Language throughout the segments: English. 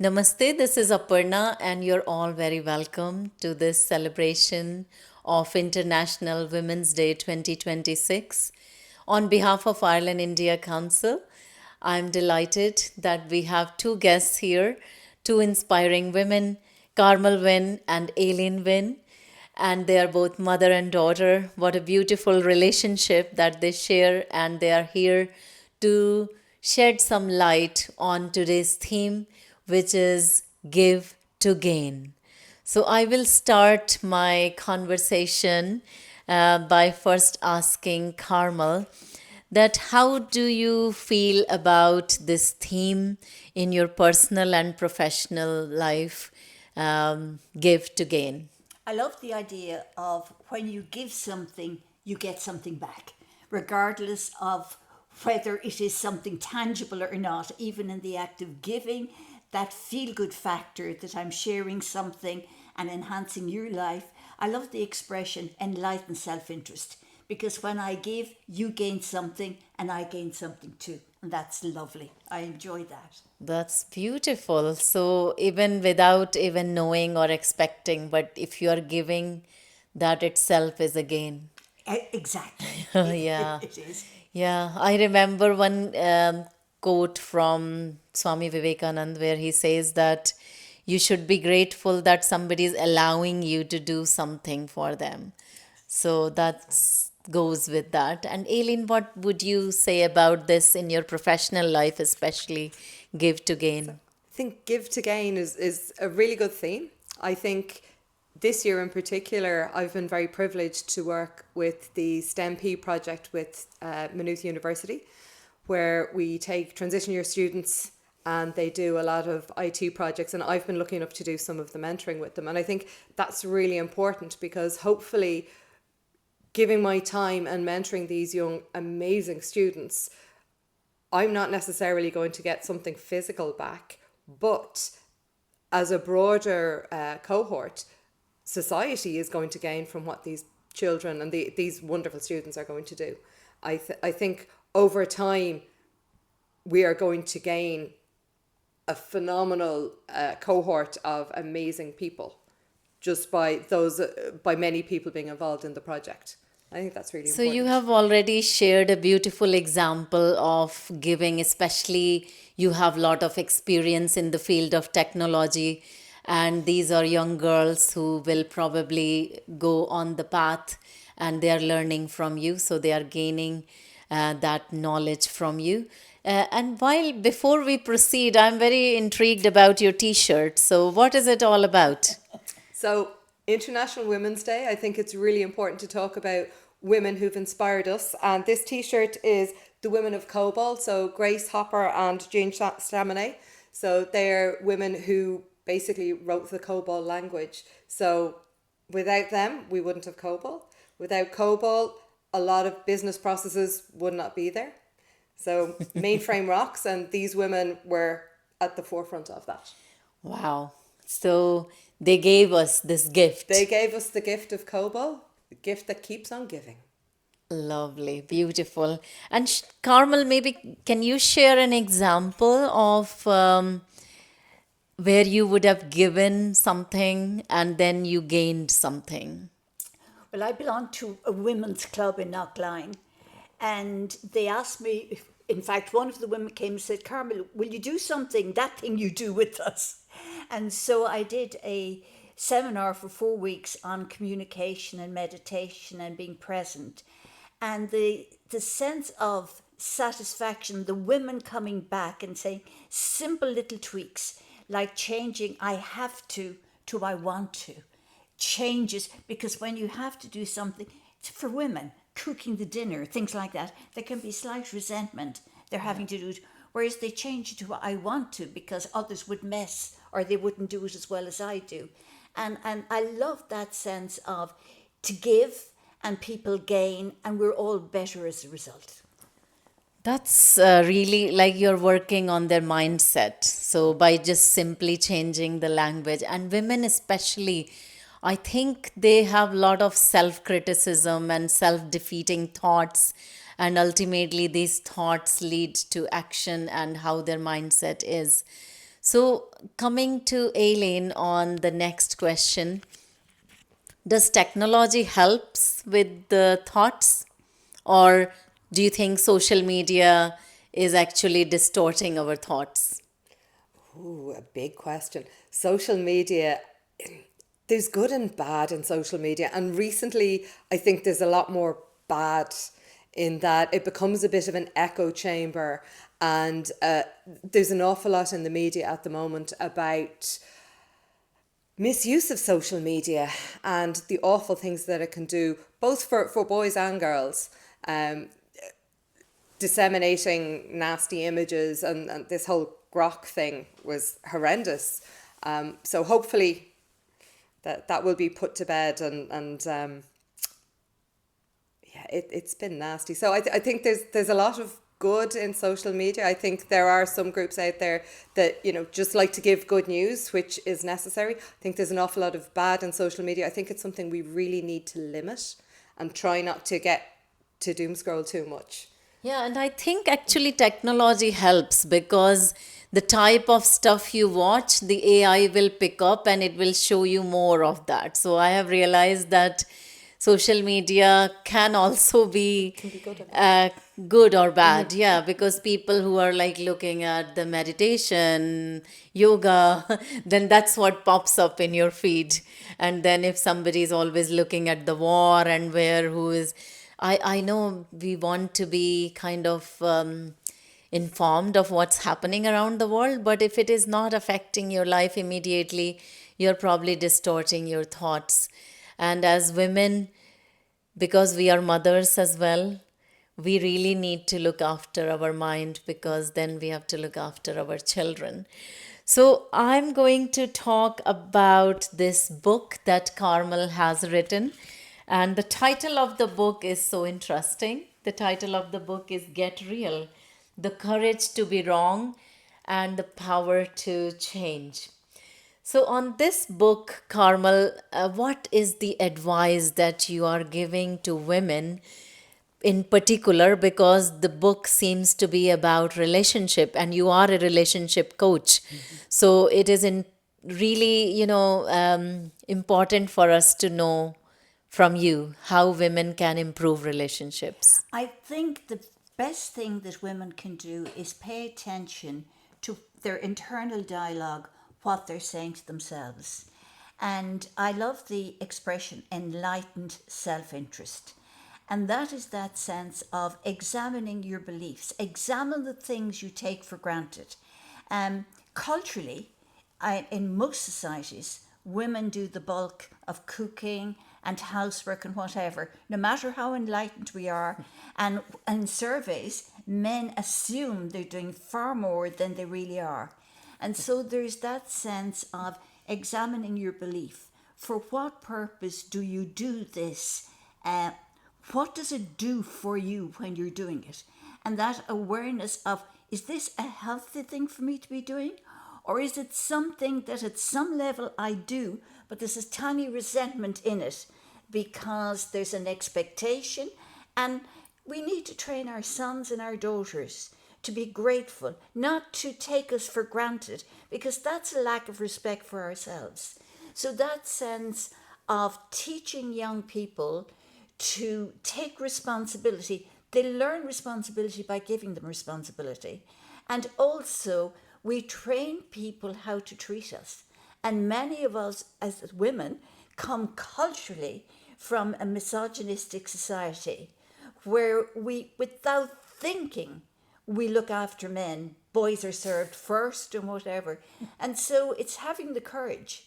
Namaste, this is Aparna, and you're all very welcome to this celebration of International Women's Day 2026. On behalf of Ireland India Council, I'm delighted that we have two guests here, two inspiring women, Carmel Wynne and Aileen Wynne, and they are both mother and daughter. What a beautiful relationship that they share, and they are here to shed some light on today's theme, which is give to gain. So, I will start my conversation by first asking Carmel that how do you feel about this theme in your personal and professional life, give to gain? I love the idea of when you give something, you get something back, regardless of whether it is something tangible or not. Even in the act of giving, that feel good factor that I'm sharing something and enhancing your life. I love the expression enlightened self interest because when I give, you gain something and I gain something too. And that's lovely. I enjoy that. That's beautiful. So, even without even knowing or expecting, but if you are giving, that itself is a gain. Exactly. Yeah. It is. Yeah, I remember one quote from Swami Vivekanand where he says that you should be grateful that somebody is allowing you to do something for them. So that goes with that. And Aileen, what would you say about this in your professional life, especially give to gain? I think give to gain is a really good theme. I think this year in particular, I've been very privileged to work with the STEM-P project with Maynooth University, where we take transition year students and they do a lot of IT projects, and I've been lucky enough to do some of the mentoring with them. And I think that's really important because hopefully giving my time and mentoring these young, amazing students, I'm not necessarily going to get something physical back, but as a broader cohort, society is going to gain from what these children and these wonderful students are going to do. I think over time, we are going to gain a phenomenal cohort of amazing people just by many people being involved in the project. I think that's really So, important. you have already shared a beautiful example of giving, especially you have a lot of experience in the field of technology, and these are young girls who will probably go on the path and they are learning from you, so they are gaining that knowledge from you. And while before we proceed, I'm very intrigued about your t shirt. So, what is it all about? So, International Women's Day, I think it's really important to talk about women who've inspired us. And this t shirt is the Women of COBOL, so Grace Hopper and Jean Staminet. So, they're women who basically wrote the COBOL language. So, without them, we wouldn't have COBOL. Without COBOL, a lot of business processes would not be there. So, mainframe rocks, and these women were at the forefront of that. Wow. So, they gave us this gift. They gave us the gift of COBOL, the gift that keeps on giving. Lovely, beautiful. And Carmel, maybe can you share an example of where you would have given something and then you gained something? Well, I belong to a women's club in Knockline, and they asked me, in fact, one of the women came and said, Carmel, will you do something, that thing you do with us? And so I did a seminar for 4 weeks on communication and meditation and being present. And the sense of satisfaction, the women coming back and saying simple little tweaks, like changing I have to I want to, changes, because when you have to do something, for women, cooking the dinner, things like that, there can be slight resentment. They're having to do it, whereas they change it to I want to because others would mess or they wouldn't do it as well as I do. And I love that sense of to give and people gain and we're all better as a result. That's really like you're working on their mindset. So, by just simply changing the language, and women especially, I think they have a lot of self criticism and self defeating thoughts. And ultimately, these thoughts lead to action and how their mindset is. So, coming to Aileen on the next question, does technology helps with the thoughts, or do you think social media is actually distorting our thoughts? Ooh, a big question. Social media, there's good and bad in social media. And recently, I think there's a lot more bad in that it becomes a bit of an echo chamber. And there's an awful lot in the media at the moment about misuse of social media and the awful things that it can do, both for boys and girls. Um, Disseminating nasty images, and this whole grok thing was horrendous. So hopefully that will be put to bed, and yeah, it's been nasty. So I think there's a lot of good in social media. I think there are some groups out there that, just like to give good news, which is necessary. I think there's an awful lot of bad in social media. I think it's something we really need to limit and try not to get to doom scroll too much. Yeah, and I think actually technology helps because the type of stuff you watch, the AI will pick up and it will show you more of that. So I have realized that social media can also be Can be good or bad. good or bad. Yeah, because people who are like looking at the meditation, yoga, then that's what pops up in your feed. And then if somebody is always looking at the war and where who is, I know we want to be kind of informed of what's happening around the world, but if it is not affecting your life immediately, you're probably distorting your thoughts. And as women, because we are mothers as well, we really need to look after our mind because then we have to look after our children. So, I'm going to talk about this book that Carmel has written. And the title of the book is so interesting. The title of the book is Get Real: The Courage to Be Wrong and the Power to Change. So, on this book, Carmel, what is the advice that you are giving to women in particular? Because the book seems to be about relationship, and you are a relationship coach. So, it is really, important for us to know from you how women can improve relationships. I think the best thing that women can do is pay attention to their internal dialogue, what they're saying to themselves. And I love the expression enlightened self interest. And that is that sense of examining your beliefs, examine the things you take for granted. Culturally, in most societies, women do the bulk of cooking and housework and whatever, no matter how enlightened we are. And in surveys, men assume they're doing far more than they really are. And so there's that sense of examining your belief. For what purpose do you do this? What does it do for you when you're doing it? And that awareness of, is this a healthy thing for me to be doing? Or is it something that at some level I do, but there's a tiny resentment in it because there's an expectation? And we need to train our sons and our daughters to be grateful, not to take us for granted, because that's a lack of respect for ourselves. So that sense of teaching young people to take responsibility, they learn responsibility by giving them responsibility. And also, we train people how to treat us. And many of us as women come culturally from a misogynistic society where we, without thinking, we look after men. Boys are served first and whatever. And so it's having the courage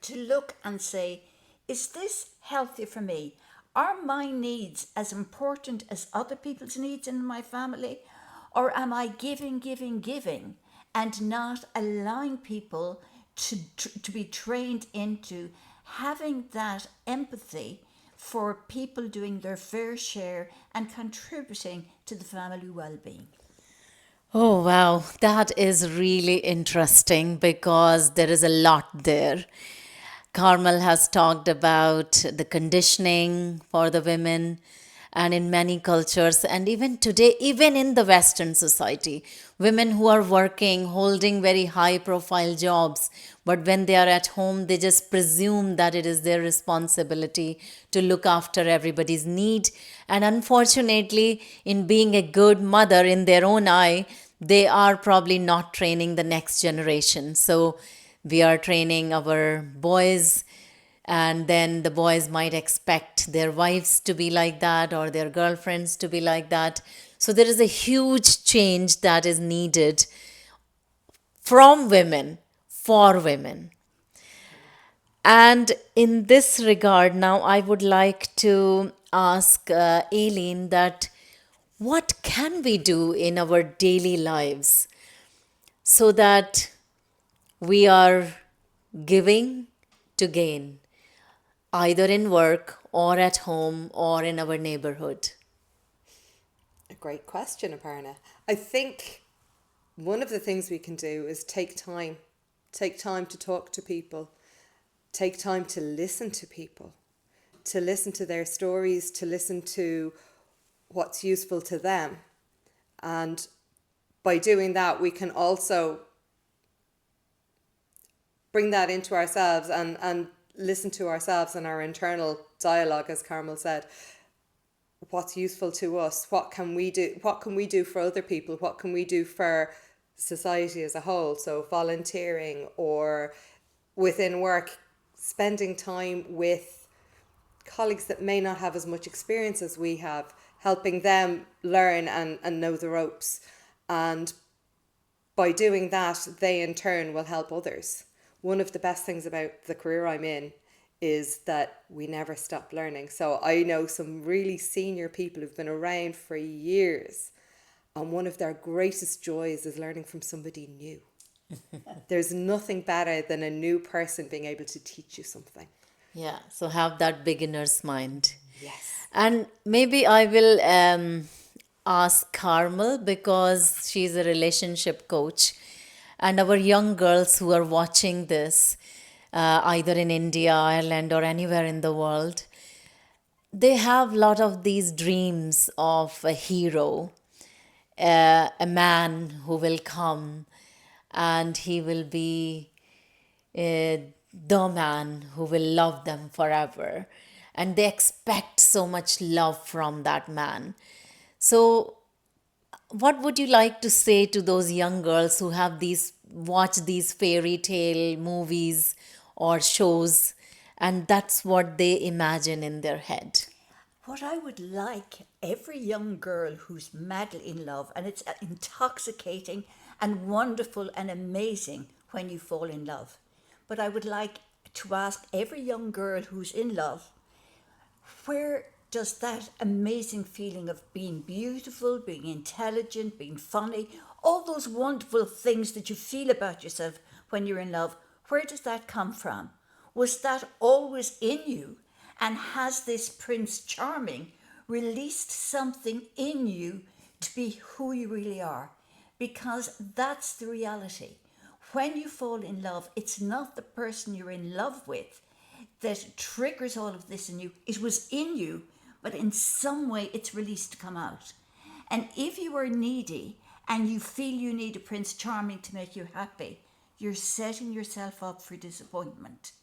to look and say, is this healthy for me? Are my needs as important as other people's needs in my family? Or am I giving, and not allowing people to be trained into having that empathy for people doing their fair share and contributing to the family well-being? Oh, wow. That is really interesting because there is a lot there. Carmel has talked about the conditioning for the women, and in many cultures, and even today, even in the Western society, women who are working, holding very high profile jobs, but when they are at home, they just presume that it is their responsibility to look after everybody's need. And unfortunately, in being a good mother in their own eye, they are probably not training the next generation. So we are training our boys, and then the boys might expect their wives to be like that or their girlfriends to be like that. So there is a huge change that is needed from women for women. And in this regard, now I would like to ask Aileen that what can we do in our daily lives so that we are giving to gain, either in work or at home or in our neighborhood? A great question, Aparna. I think one of the things we can do is take time. Take time to talk to people. Take time to listen to people. To listen to their stories, to listen to what's useful to them. And by doing that, we can also bring that into ourselves and listen to ourselves and our internal dialogue, as Carmel said. What's useful to us? What can we do? What can we do for other people? What can we do for society as a whole? So volunteering, or within work, spending time with colleagues that may not have as much experience as we have, helping them learn and know the ropes. And by doing that, they in turn will help others. One of the best things about the career I'm in is that we never stop learning. So I know some really senior people who've been around for years, and one of their greatest joys is learning from somebody new. There's nothing better than a new person being able to teach you something. Yeah, so have that beginner's mind. Yes. And maybe I will ask Carmel, because she's a relationship coach, and our young girls who are watching this, either in India, Ireland, or anywhere in the world, they have a lot of these dreams of a hero, a man who will come and he will be the man who will love them forever. And they expect so much love from that man. So, what would you like to say to those young girls who have watch these fairy tale movies or shows, and that's what they imagine in their head? What I would like every young girl who's madly in love, and it's intoxicating and wonderful and amazing when you fall in love. But I would like to ask every young girl who's in love, where does that amazing feeling of being beautiful, being intelligent, being funny, all those wonderful things that you feel about yourself when you're in love, where does that come from? Was that always in you? And has this Prince Charming released something in you to be who you really are? Because that's the reality. When you fall in love, it's not the person you're in love with that triggers all of this in you. It was in you, but in some way it's released to come out. And if you are needy and you feel you need a Prince Charming to make you happy, you're setting yourself up for disappointment.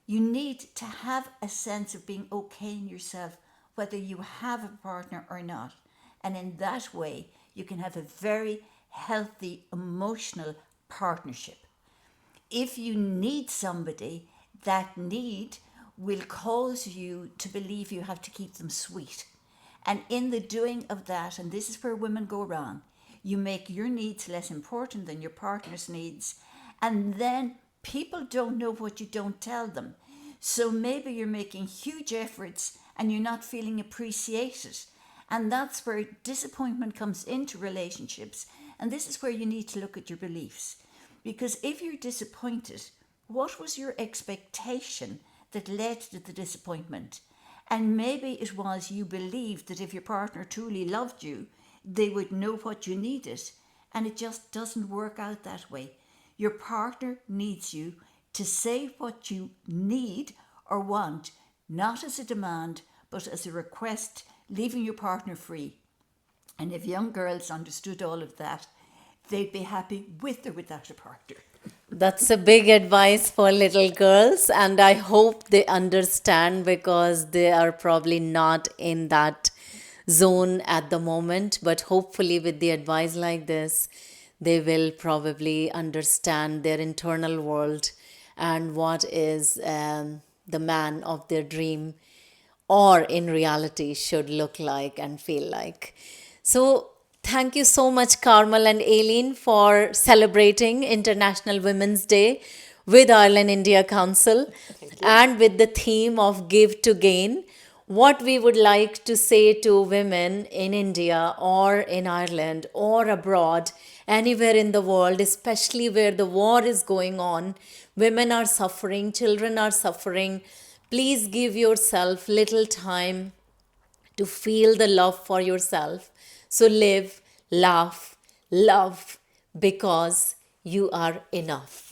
You need to have a sense of being okay in yourself, whether you have a partner or not. And in that way, you can have a very healthy emotional partnership. If you need somebody, that need will cause you to believe you have to keep them sweet. And in the doing of that, and this is where women go wrong, you make your needs less important than your partner's needs. And then people don't know what you don't tell them. So maybe you're making huge efforts and you're not feeling appreciated. And that's where disappointment comes into relationships. And this is where you need to look at your beliefs. Because if you're disappointed, what was your expectation that led to the disappointment? And maybe it was you believed that if your partner truly loved you, they would know what you needed. And it just doesn't work out that way. Your partner needs you to say what you need or want, not as a demand, but as a request, leaving your partner free. And if young girls understood all of that, they'd be happy with or without a partner. That's a big advice for little girls, and I hope they understand because they are probably not in that zone at the moment. But hopefully, with the advice like this, they will probably understand their internal world and what is the man of their dream or in reality should look like and feel like. So, thank you so much, Carmel and Aileen, for celebrating International Women's Day with Ireland India Council and with the theme of Give to Gain. What we would like to say to women in India or in Ireland or abroad, anywhere in the world, especially where the war is going on, women are suffering, children are suffering. Please give yourself little time to feel the love for yourself. So live, laugh, love because you are enough.